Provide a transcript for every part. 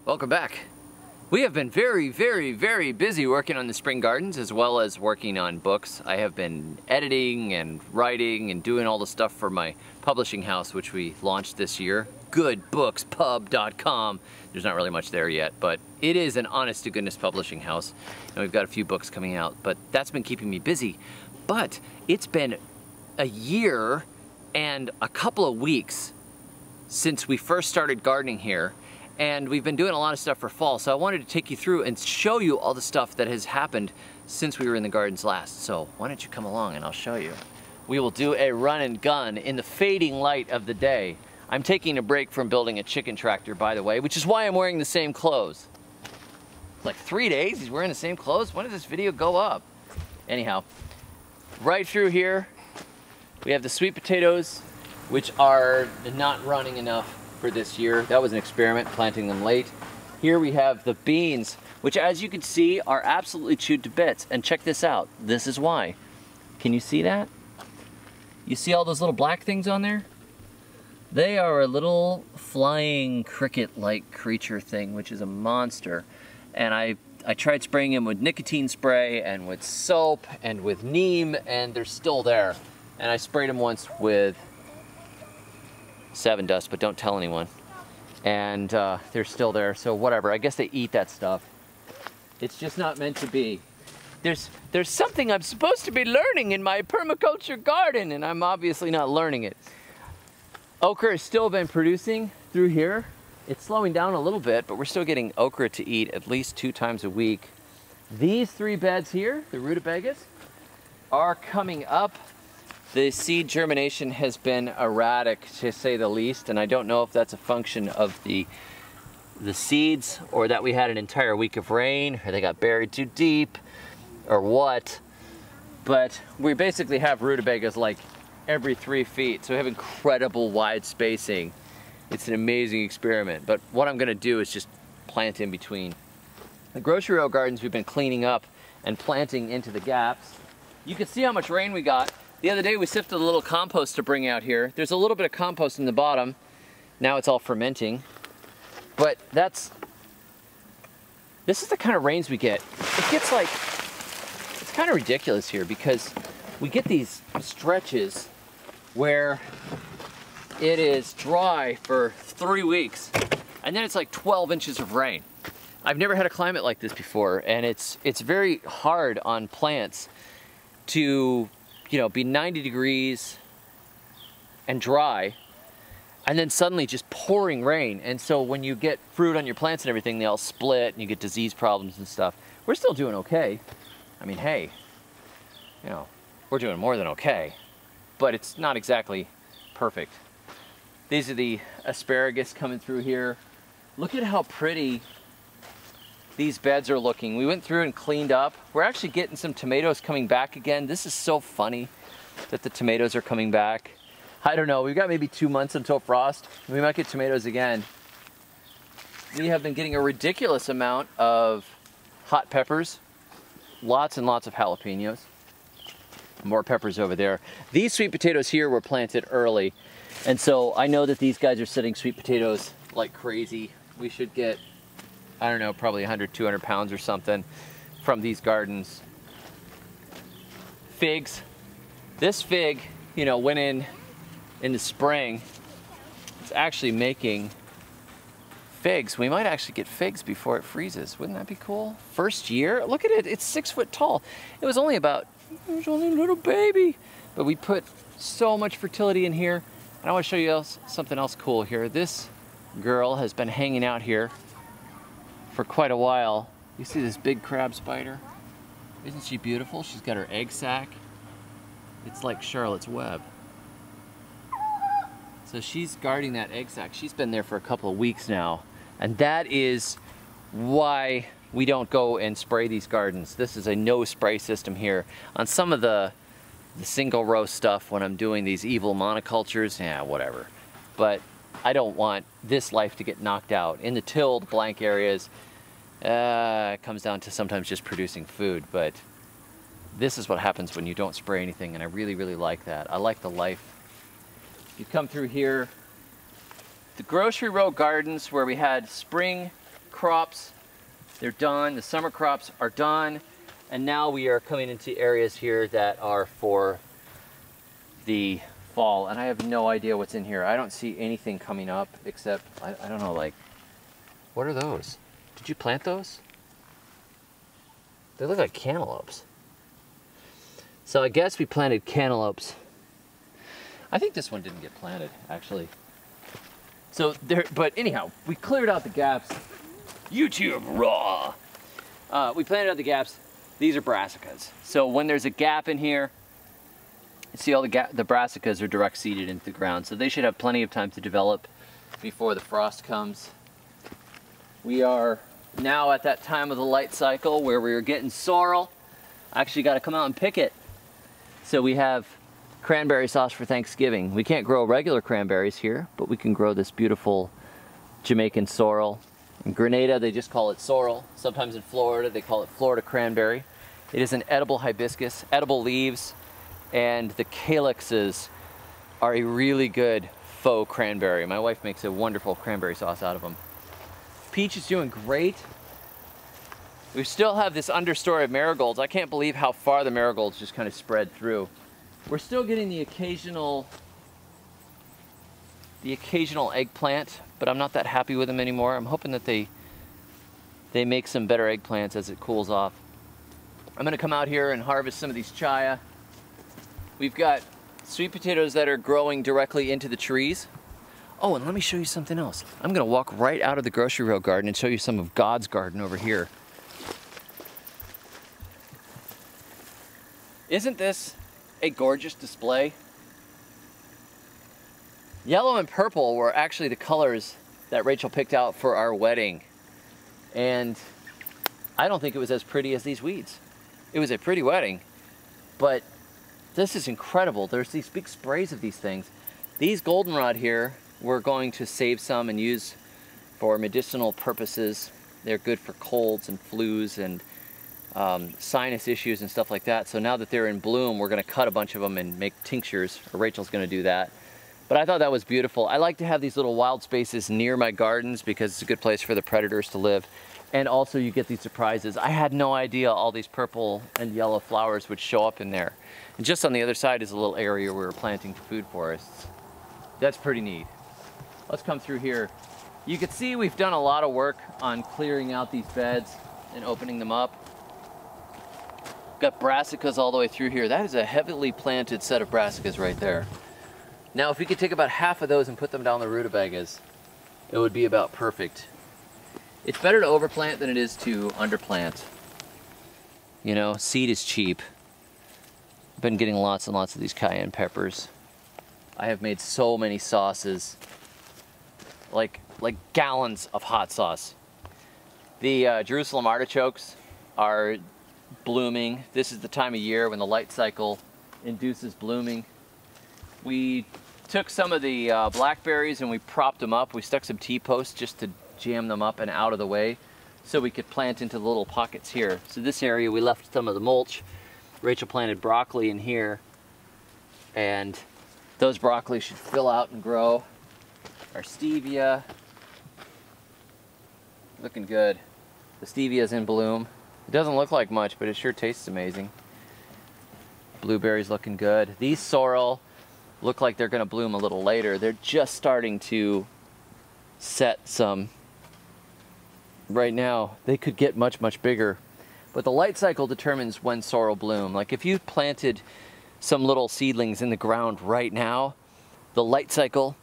Welcome back. We have been very, very, very busy working on the spring gardens as well as working on books. I have been editing and writing and doing all the stuff for my publishing house, which we launched this year, goodbookspub.com. There's not really much there yet, but it is an honest to goodness publishing house. And we've got a few books coming out, but that's been keeping me busy. But it's been a year and a couple of weeks since we first started gardening here. And we've been doing a lot of stuff for fall, so I wanted to take you through and show you all the stuff that has happened since we were in the gardens last. So why don't you come along and I'll show you. We will do a run and gun in the fading light of the day. I'm taking a break from building a chicken tractor, by the way, which is why I'm wearing the same clothes. Like 3 days he's wearing the same clothes? When did this video go up? Anyhow, right through here, we have the sweet potatoes, which are not running enough for this year. That was an experiment, planting them late. Here we have the beans, which as you can see are absolutely chewed to bits. And check this out, this is why. Can you see that? You see all those little black things on there? They are a little flying cricket-like creature thing, which is a monster. And I tried spraying them with nicotine spray and with soap and with neem, and they're still there. And I sprayed them once with Seven Dust, but don't tell anyone. And they're still there, so whatever. I guess they eat that stuff. It's just not meant to be. There's something I'm supposed to be learning in my permaculture garden, and I'm obviously not learning it. Okra has still been producing through here. It's slowing down a little bit, but we're still getting okra to eat at least 2 times a week. These 3 beds here, the rutabagas, are coming up. The seed germination has been erratic, to say the least, and I don't know if that's a function of the seeds, or that we had an entire week of rain, or they got buried too deep, or what. But we basically have rutabagas like every 3 feet, so we have incredible wide spacing. It's an amazing experiment, but what I'm gonna do is just plant in between. The grocery row gardens we've been cleaning up and planting into the gaps. You can see how much rain we got. The other day we sifted a little compost to bring out here. There's a little bit of compost in the bottom. Now it's all fermenting. But this is the kind of rains we get. It gets like, it's kind of ridiculous here because we get these stretches where it is dry for 3 weeks and then it's like 12 inches of rain. I've never had a climate like this before, and it's very hard on plants to be 90 degrees and dry, and then suddenly just pouring rain. And so when you get fruit on your plants and everything, they all split and you get disease problems and stuff. We're still doing okay. I mean, hey, we're doing more than okay, but it's not exactly perfect. These are the asparagus coming through here. Look at how pretty these beds are looking. We went through and cleaned up. We're actually getting some tomatoes coming back again. This is so funny that the tomatoes are coming back. I don't know, we've got maybe 2 months until frost. We might get tomatoes again. We have been getting a ridiculous amount of hot peppers. Lots and lots of jalapenos. More peppers over there. These sweet potatoes here were planted early. And so I know that these guys are setting sweet potatoes like crazy. We should get, I don't know, probably 100, 200 pounds or something from these gardens. Figs. This fig, went in the spring. It's actually making figs. We might actually get figs before it freezes. Wouldn't that be cool? First year, look at it. It's 6 foot tall. It was only a little baby. But we put so much fertility in here. And I want to show you something else cool here. This girl has been hanging out here for quite a while. You see this big crab spider? Isn't she beautiful? She's got her egg sac. It's like Charlotte's Web. So she's guarding that egg sac. She's been there for a couple of weeks now. And that is why we don't go and spray these gardens. This is a no spray system here. On some of the single row stuff, when I'm doing these evil monocultures, yeah, whatever. But I don't want this life to get knocked out. In the tilled blank areas, it comes down to sometimes just producing food, but this is what happens when you don't spray anything, and I really, really like that. I like the life. You come through here, the grocery row gardens where we had spring crops, they're done. The summer crops are done. And now we are coming into areas here that are for the fall. And I have no idea what's in here. I don't see anything coming up except, I don't know, like, what are those? Did you plant those? They look like cantaloupes. So I guess we planted cantaloupes. I think this one didn't get planted, actually. So there, but anyhow, we cleared out the gaps. YouTube raw. We planted out the gaps. These are brassicas. So when there's a gap in here, see all the brassicas are direct seeded into the ground. So they should have plenty of time to develop before the frost comes. We are now at that time of the light cycle where we're getting sorrel. I actually got to come out and pick it. So we have cranberry sauce for Thanksgiving. We can't grow regular cranberries here, but we can grow this beautiful Jamaican sorrel. In Grenada, they just call it sorrel. Sometimes in Florida, they call it Florida cranberry. It is an edible hibiscus, edible leaves, and the calyxes are a really good faux cranberry. My wife makes a wonderful cranberry sauce out of them. Peach is doing great. We still have this understory of marigolds. I can't believe how far the marigolds just kind of spread through. We're still getting the occasional eggplant, but I'm not that happy with them anymore. I'm hoping that they make some better eggplants as it cools off. I'm gonna come out here and harvest some of these chaya. We've got sweet potatoes that are growing directly into the trees. Oh, and let me show you something else. I'm gonna walk right out of the grocery row garden and show you some of God's garden over here. Isn't this a gorgeous display? Yellow and purple were actually the colors that Rachel picked out for our wedding. And I don't think it was as pretty as these weeds. It was a pretty wedding, but this is incredible. There's these big sprays of these things. These goldenrod here, we're going to save some and use for medicinal purposes. They're good for colds and flus and sinus issues and stuff like that. So now that they're in bloom, we're gonna cut a bunch of them and make tinctures, or Rachel's gonna do that. But I thought that was beautiful. I like to have these little wild spaces near my gardens because it's a good place for the predators to live. And also you get these surprises. I had no idea all these purple and yellow flowers would show up in there. And just on the other side is a little area where we're planting food forests. That's pretty neat. Let's come through here. You can see we've done a lot of work on clearing out these beds and opening them up. Got brassicas all the way through here. That is a heavily planted set of brassicas right there. Now, if we could take about half of those and put them down the rutabagas, it would be about perfect. It's better to overplant than it is to underplant. You know, seed is cheap. I've been getting lots and lots of these cayenne peppers. I have made so many sauces, like gallons of hot sauce. The Jerusalem artichokes are blooming. This is the time of year when the light cycle induces blooming. We took some of the blackberries and we propped them up. We stuck some T-posts just to jam them up and out of the way so we could plant into the little pockets here. So this area we left some of the mulch. Rachel planted broccoli in here, and those broccoli should fill out and grow. Our stevia, looking good. The stevia is in bloom. It doesn't look like much, but it sure tastes amazing. Blueberries looking good. These sorrel look like they're gonna bloom a little later. They're just starting to set some. Right now, they could get much, much bigger. But the light cycle determines when sorrel bloom. Like if you planted some little seedlings in the ground right now, the light cycle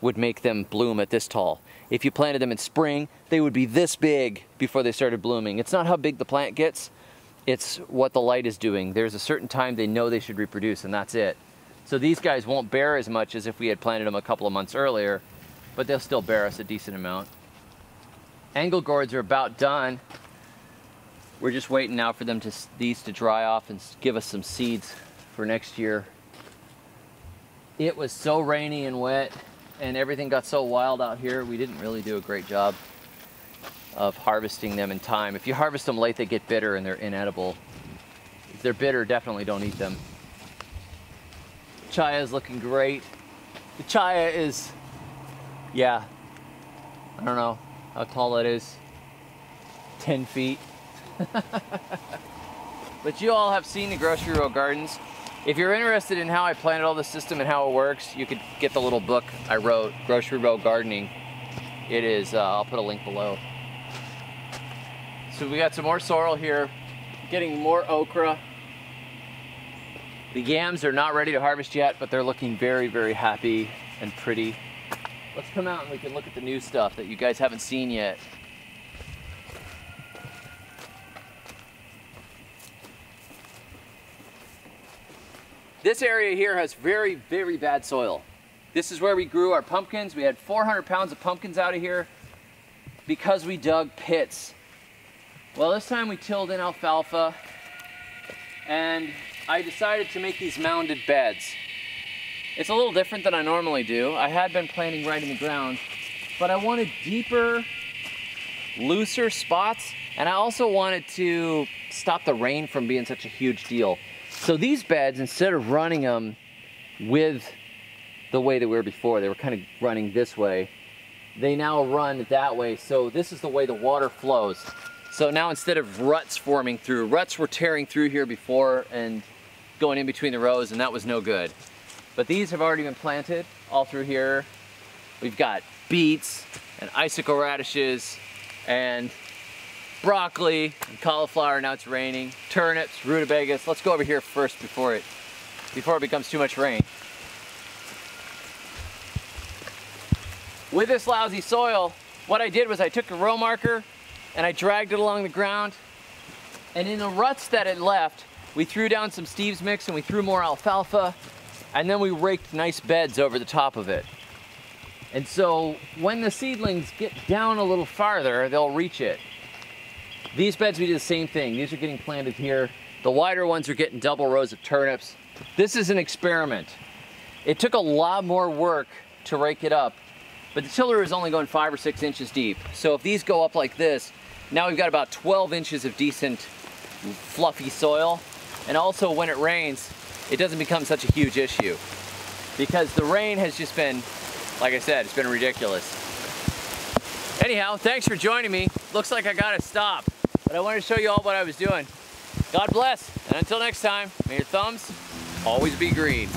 would make them bloom at this tall. If you planted them in spring, they would be this big before they started blooming. It's not how big the plant gets, it's what the light is doing. There's a certain time they know they should reproduce, and that's it. So these guys won't bear as much as if we had planted them a couple of months earlier, but they'll still bear us a decent amount. Angle gourds are about done. We're just waiting now for these to dry off and give us some seeds for next year. It was so rainy and wet, and everything got so wild out here, we didn't really do a great job of harvesting them in time. If you harvest them late, they get bitter and they're inedible. If they're bitter, definitely don't eat them. Chaya is looking great. The chaya is, yeah, I don't know how tall that is. 10 feet. But you all have seen the Grocery Row Gardens. If you're interested in how I planted all the system and how it works, you could get the little book I wrote, Grocery Row Gardening. It is, I'll put a link below. So we got some more sorrel here, getting more okra. The yams are not ready to harvest yet, but they're looking very, very happy and pretty. Let's come out and we can look at the new stuff that you guys haven't seen yet. This area here has very, very bad soil. This is where we grew our pumpkins. We had 400 pounds of pumpkins out of here because we dug pits. Well, this time we tilled in alfalfa, and I decided to make these mounded beds. It's a little different than I normally do. I had been planting right in the ground, but I wanted deeper, looser spots, and I also wanted to stop the rain from being such a huge deal. So these beds, instead of running them with the way they were before, they were kind of running this way, they now run that way. So this is the way the water flows. So now instead of ruts forming through, ruts were tearing through here before and going in between the rows, and that was no good. But these have already been planted all through here. We've got beets and icicle radishes and broccoli and cauliflower. Now it's raining. Turnips, rutabagas. Let's go over here first before it becomes too much rain. With this lousy soil, what I did was I took a row marker and I dragged it along the ground, and in the ruts that it left, we threw down some Steve's mix and we threw more alfalfa, and then we raked nice beds over the top of it. And so when the seedlings get down a little farther, they'll reach it. These beds, we did the same thing. These are getting planted here. The wider ones are getting double rows of turnips. This is an experiment. It took a lot more work to rake it up, but the tiller is only going 5 or 6 inches deep. So if these go up like this, now we've got about 12 inches of decent, fluffy soil. And also when it rains, it doesn't become such a huge issue, because the rain has just been, like I said, it's been ridiculous. Anyhow, thanks for joining me. Looks like I gotta stop, but I wanted to show you all what I was doing. God bless, and until next time, may your thumbs always be green.